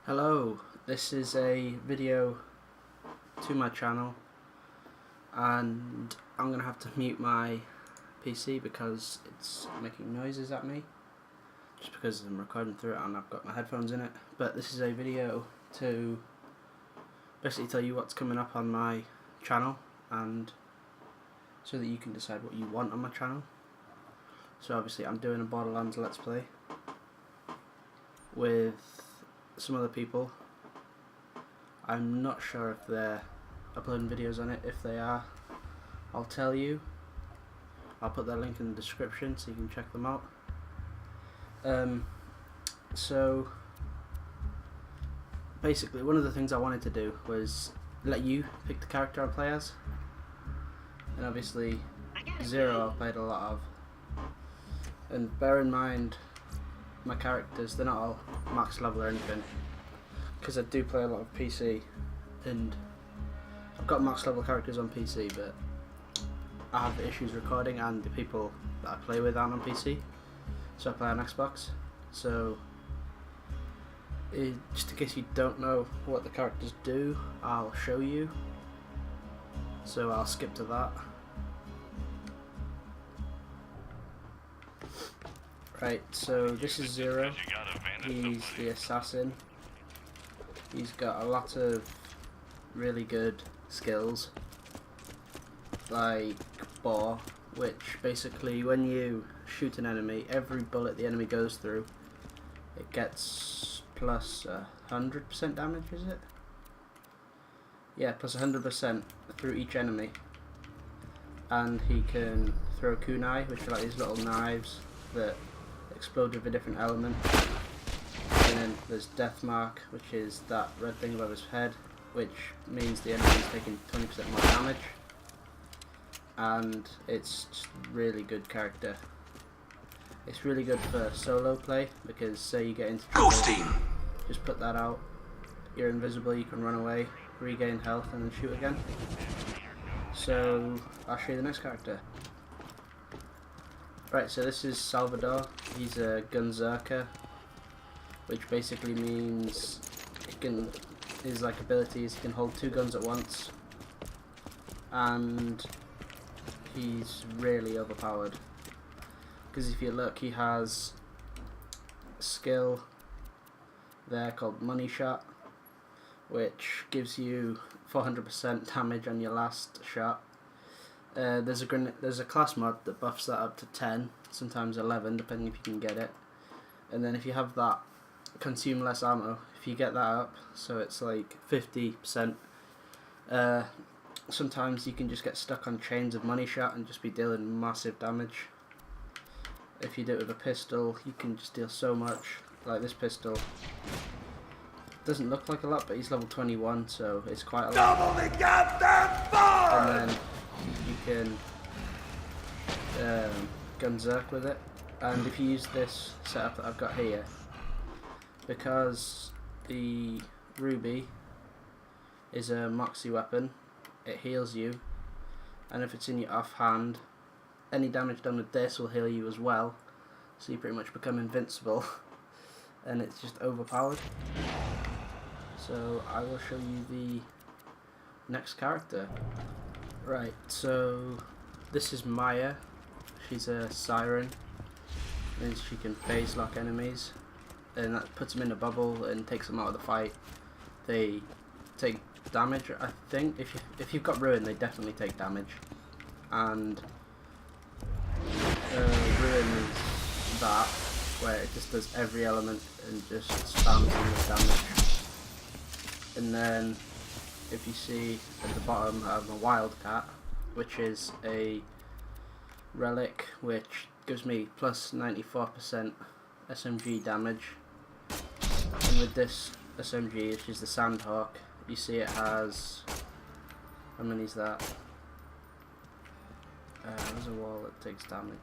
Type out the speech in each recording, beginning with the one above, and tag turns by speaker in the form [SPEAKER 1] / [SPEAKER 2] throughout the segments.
[SPEAKER 1] Hello, this is a video to my channel and I'm going to have to mute my PC because it's making noises at me just because I'm recording through it and I've got my headphones in it. But this is a video to basically tell you what's coming up on my channel and so that you can decide what you want on my channel. So obviously I'm doing a Borderlands Let's Play with some other people. I'm not sure if they're uploading videos on it. If they are, I'll tell you. I'll put their link in the description so you can check them out. So basically one of the things I wanted to do was let you pick the character I play as, and obviously Zero I've played a lot of, and bear in mind my characters, they're not all max level or anything, because I do play a lot of PC and I've got max level characters on PC, but I have issues recording and the people that I play with aren't on PC, so I play on Xbox. So just in case you don't know what the characters do, I'll show you, so I'll skip to that. Right, so this is Zero. He's the assassin. He's got a lot of really good skills, like bow, which basically when you shoot an enemy, every bullet the enemy goes through, it gets plus 100% damage, is it? Yeah, plus 100% through each enemy. And he can throw kunai, which are like these little knives that explode with a different element. And then there's Death Mark, which is that red thing above his head, which means the enemy is taking 20% more damage. And it's just really good character. It's really good for solo play, because say you get into trouble, just put that out, you're invisible, you can run away, regain health and then shoot again. So I'll show you the next character. Right, so this is Salvador. He's a Gunzerker, which basically means his like abilities, he can hold two guns at once, and he's really overpowered. Because if you look, he has a skill there called Money Shot, which gives you 400% damage on your last shot. There's a class mod that buffs that up to 10, sometimes 11, depending if you can get it. And then if you have that, consume less ammo. If you get that up, so it's like 50%. Sometimes you can just get stuck on chains of Money Shot and just be dealing massive damage. If you do it with a pistol, you can just deal so much. Like this pistol, doesn't look like a lot, but he's level 21, so it's quite a lot.
[SPEAKER 2] Double the goddamn bar!
[SPEAKER 1] And then you can Gunzerk with it. And if you use this setup that I've got here, because the Ruby is a Moxie weapon, it heals you, and if it's in your offhand, any damage done with this will heal you as well, so you pretty much become invincible, and it's just overpowered. So I will show you the next character. Right, so this is Maya. She's a siren, means she can phase lock enemies, and that puts them in a bubble and takes them out of the fight. They take damage, I think. If you've got Ruin, they definitely take damage. And Ruin is that, where it just does every element and just spams them with damage. And then if you see at the bottom, I have a Wildcat, which is a relic which gives me plus 94% SMG damage. And with this SMG, which is the Sandhawk, you see it has, how many is that? There's a wall that takes damage.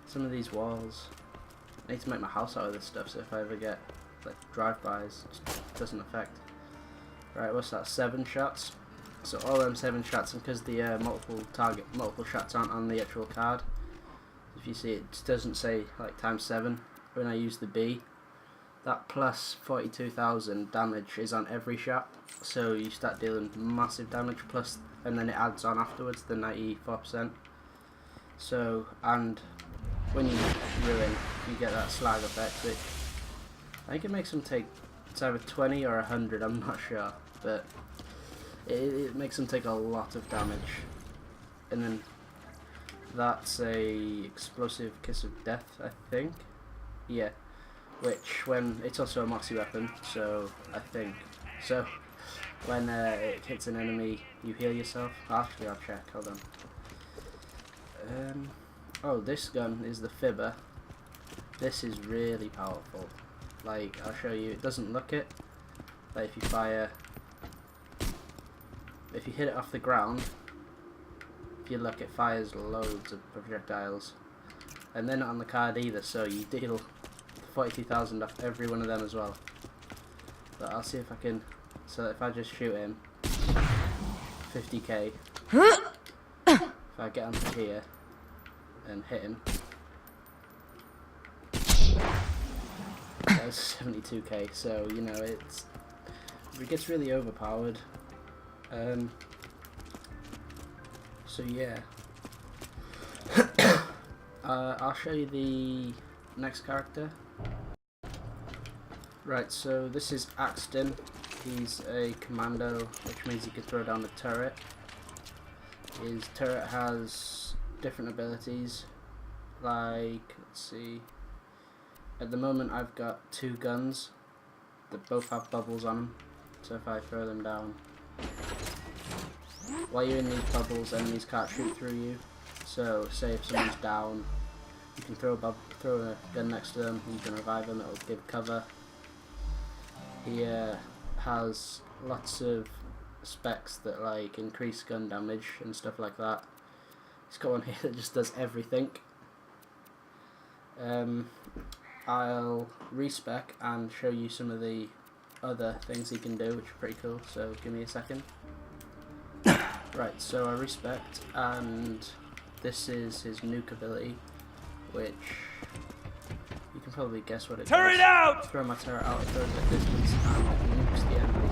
[SPEAKER 1] Some of these walls, I need to make my house out of this stuff, so if I ever get like drive-bys, it just doesn't affect. Right, what's that? 7 shots. So all them 7 shots, and because the multiple shots aren't on the actual card, if you see it just doesn't say like times 7 when I use the B, that plus 42,000 damage is on every shot, so you start dealing massive damage plus, and then it adds on afterwards the 94%. So, and when you ruin, you get that slag effect, which I think it makes them take, it's either 20 or 100, I'm not sure, but it makes them take a lot of damage. And then that's a explosive kiss of death, I think. Yeah, which when it's also a moxie weapon, so I think so. When it hits an enemy, you heal yourself. Actually, I'll check. Hold on. Oh, this gun is the Fibber. This is really powerful. Like, I'll show you. It doesn't look it, but if you fire, if you hit it off the ground, if you look, it fires loads of projectiles, and they're not on the card either. So you deal 42,000 off every one of them as well. But I'll see if I can. So if I just shoot him, 50k. If I get onto here and hit him, that was 72k. So you know it gets really overpowered. So yeah, I'll show you the next character. Right, so this is Axton. He's a commando, which means he can throw down a turret. His turret has different abilities, like, let's see, at the moment I've got 2 guns that both have bubbles on them, so if I throw them down, while you're in these bubbles, enemies can't shoot through you. So say if someone's down, you can throw a gun next to them, and you can revive them, it'll give cover. He has lots of specs that like increase gun damage and stuff like that. He's got one here that just does everything. I'll respec and show you some of the other things he can do, which are pretty cool, so give me a second. Right, so I respect, and this is his nuke ability, which you can probably guess what it does.
[SPEAKER 2] Turret out!
[SPEAKER 1] Throw my turret out, it throws it at distance and it nukes the enemy.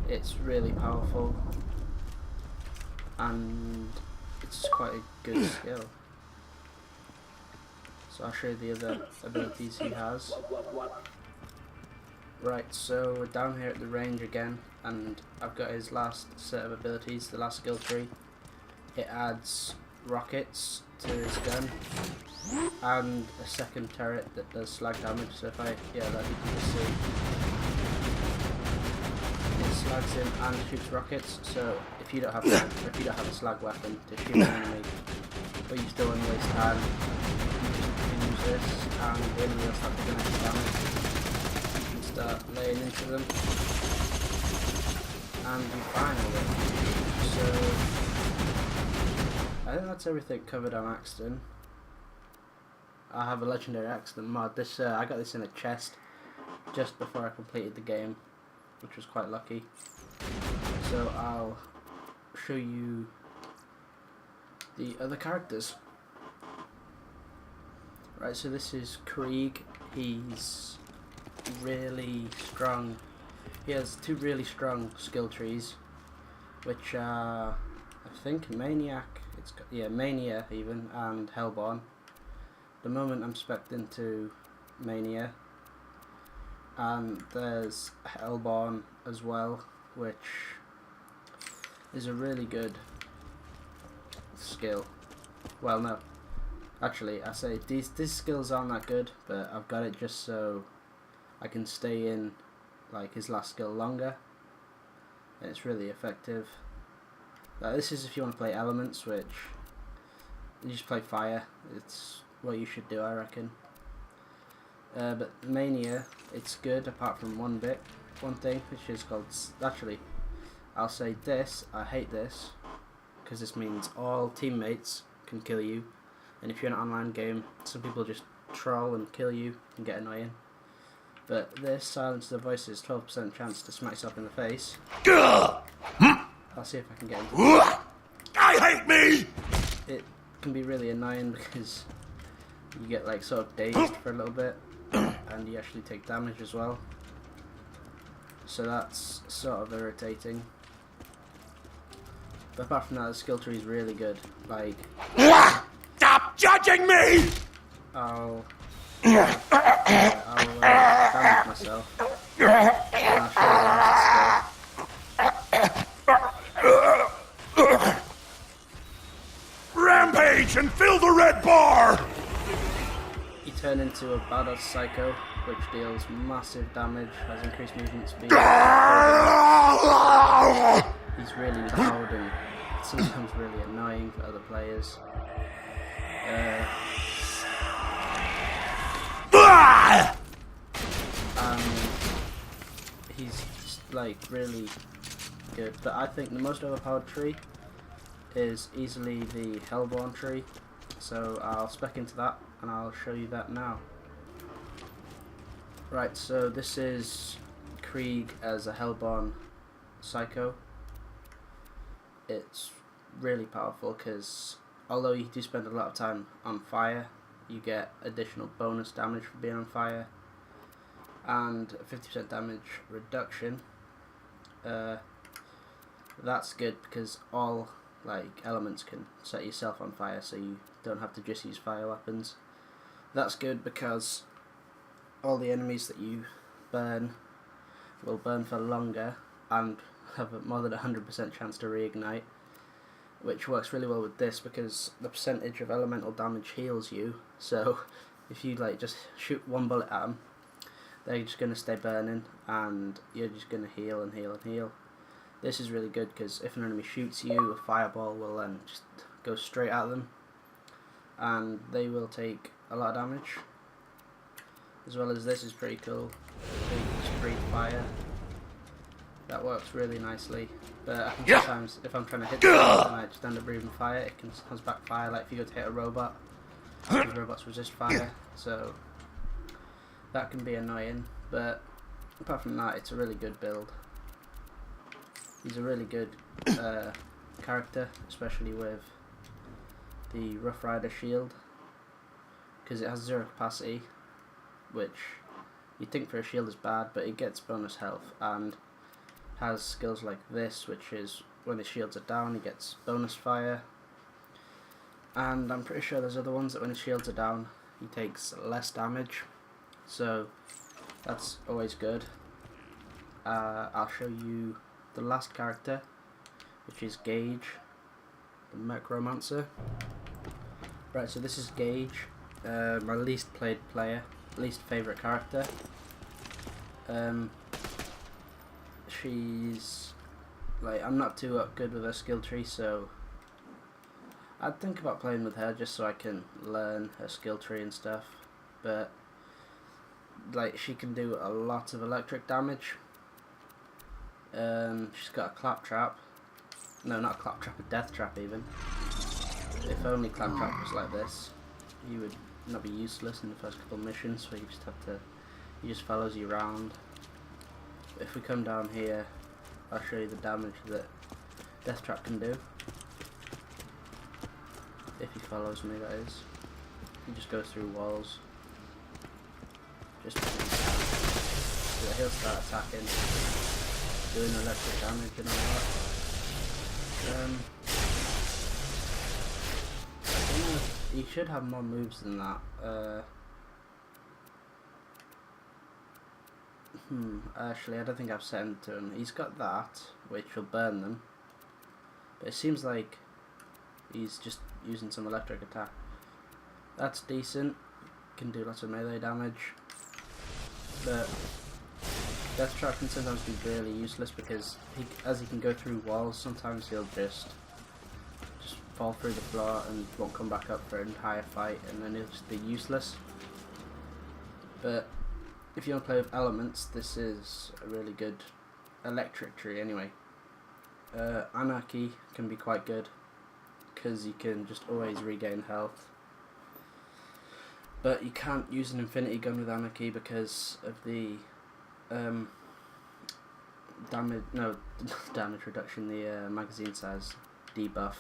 [SPEAKER 1] It's really powerful, and it's quite a good skill. So I'll show you the other abilities he has. Right, so we're down here at the range again, and I've got his last set of abilities, the last skill tree. It adds rockets to his gun, and a second turret that does slag damage, so if I, yeah, that you can just see. It slags him and shoots rockets, so if you don't have a slag weapon to shoot an enemy, but you still want to waste time, you can use this, and the enemy will start taking extra damage. Start laying into them, and you final it. So I think that's everything covered on Axton. I have a legendary Axton mod. This I got this in a chest just before I completed the game, which was quite lucky. So I'll show you the other characters. Right, so this is Krieg. He's really strong. He has 2 really strong skill trees, which are, I think, Maniac. It's got, yeah, Mania even, and Hellborn. The moment I'm spec'd into Mania, and there's Hellborn as well, which is a really good skill. Well, no, actually, I say these skills aren't that good, but I've got it just so I can stay in like his last skill longer, and it's really effective. This is if you want to play elements, which you just play fire. It's what you should do, I reckon. But Mania, it's good apart from one thing, which is called, actually, I'll say this, I hate this, because this means all teammates can kill you, and if you're in an online game, some people just troll and kill you and get annoying. But this silence the voices, 12% chance to smack yourself in the face. I'll see if I can get into it.
[SPEAKER 2] I hate me!
[SPEAKER 1] It can be really annoying because you get like sort of dazed for a little bit, and you actually take damage as well. So that's sort of irritating. But apart from that, the skill tree is really good. Like,
[SPEAKER 2] Stop judging me!
[SPEAKER 1] I'll damage myself. And I'll show you the skill.
[SPEAKER 2] Rampage and fill the red bar!
[SPEAKER 1] You turn into a badass psycho, which deals massive damage, has increased movement speed. He's really loud and sometimes really annoying for other players. And he's like really good, but I think the most overpowered tree is easily the Hellborn tree, so I'll spec into that and I'll show you that now. Right, so this is Krieg as a Hellborn psycho. It's really powerful because although you do spend a lot of time on fire, you get additional bonus damage for being on fire and 50% damage reduction. That's good because all like elements can set yourself on fire, so you don't have to just use fire weapons. That's good because all the enemies that you burn will burn for longer and have a more than 100% chance to reignite, which works really well with this because the percentage of elemental damage heals you. So if you like just shoot one bullet at them, they're just going to stay burning and you're just going to heal and heal and heal. This is really good because if an enemy shoots you, a fireball will then just go straight at them and they will take a lot of damage. As well as this is pretty cool. They just breathe fire. That works really nicely. But I think sometimes if I'm trying to hit someone and I just end up breathing fire, it can sometimes backfire. Like if you go to hit a robot, the robots resist fire, so that can be annoying. But apart from that, it's a really good build. He's a really good character, especially with the Rough Rider shield, because it has 0 capacity, which you'd think for a shield is bad, but it gets bonus health and has skills like this, which is when his shields are down he gets bonus fire, and I'm pretty sure there's other ones that when his shields are down he takes less damage, so that's always good. I'll show you the last character, which is Gage, the Necromancer. Right, so this is Gage, my least played player, least favourite character. She's like, I'm not too good with her skill tree, so I'd think about playing with her just so I can learn her skill tree and stuff, but like she can do a lot of electric damage. She's got a claptrap. No, not a claptrap, a death trap even. If only claptrap was like this, you would not be useless in the first couple of missions where you just have to, he just follows you around. If we come down here, I'll show you the damage that death trap can do. If he follows me, that is. He just goes through walls. Just so he'll start attacking, doing electric damage and all that. I don't know if he should have more moves than that. Actually, I don't think I've set him to him. He's got that, which will burn them. But it seems like he's just using some electric attack. That's decent. Can do lots of melee damage. But Death Trap can sometimes be really useless because as he can go through walls, sometimes he'll just fall through the floor and won't come back up for an entire fight, and then he'll just be useless. But if you want to play with elements, this is a really good electric tree anyway. Anarchy can be quite good because you can just always regain health. But you can't use an infinity gun with Anarchy because of the damage reduction, the magazine size debuff.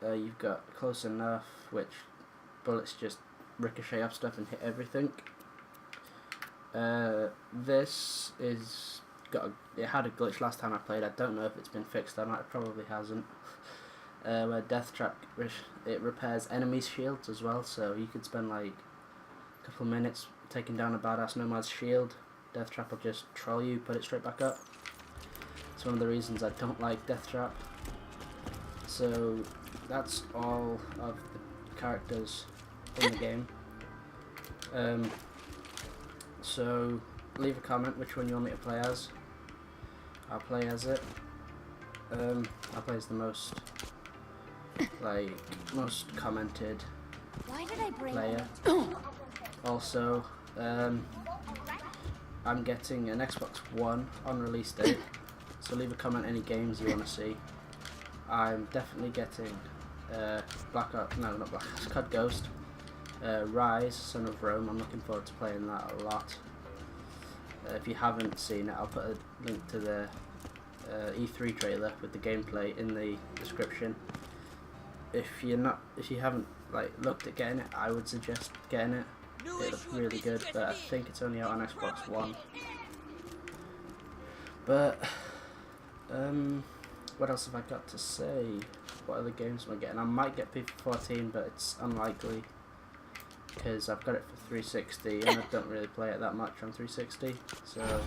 [SPEAKER 1] You've got Close Enough, which bullets just ricochet off stuff and hit everything. This is it had a glitch last time I played. I don't know if it's been fixed or not. It probably hasn't. Where Death Trap it repairs enemies' shields as well, so you could spend like a couple of minutes taking down a badass nomad's shield. Death Trap will just troll you, put it straight back up. It's one of the reasons I don't like Death Trap. So that's all of the characters in the game. So leave a comment which one you want me to play as. I'll play as it. I'll play as the most commented player. Also, I'm getting an Xbox One on release date, so leave a comment any games you want to see. I'm definitely getting Scud Ghost, Rise, Son of Rome. I'm looking forward to playing that a lot. If you haven't seen it, I'll put a link to the E3 trailer with the gameplay in the description. If you haven't looked at getting it, I would suggest getting it. It looks really good, but I think it's only out on Xbox One. But what else have I got to say? What other games am I getting? I might get FIFA 14, but it's unlikely because I've got it for 360 and I don't really play it that much on 360. So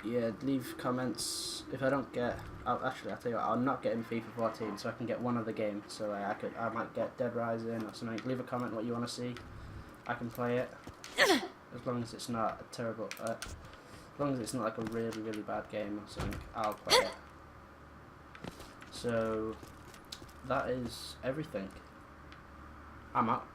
[SPEAKER 1] yeah, leave comments. If I don't get, I'll tell you what, I'm not getting FIFA 14, so I can get one other game. So I might get Dead Rising or something. Leave a comment what you want to see. I can play it as long as it's not a terrible. As long as it's not like a really bad game or something, I'll play it. So that is everything. I'm out.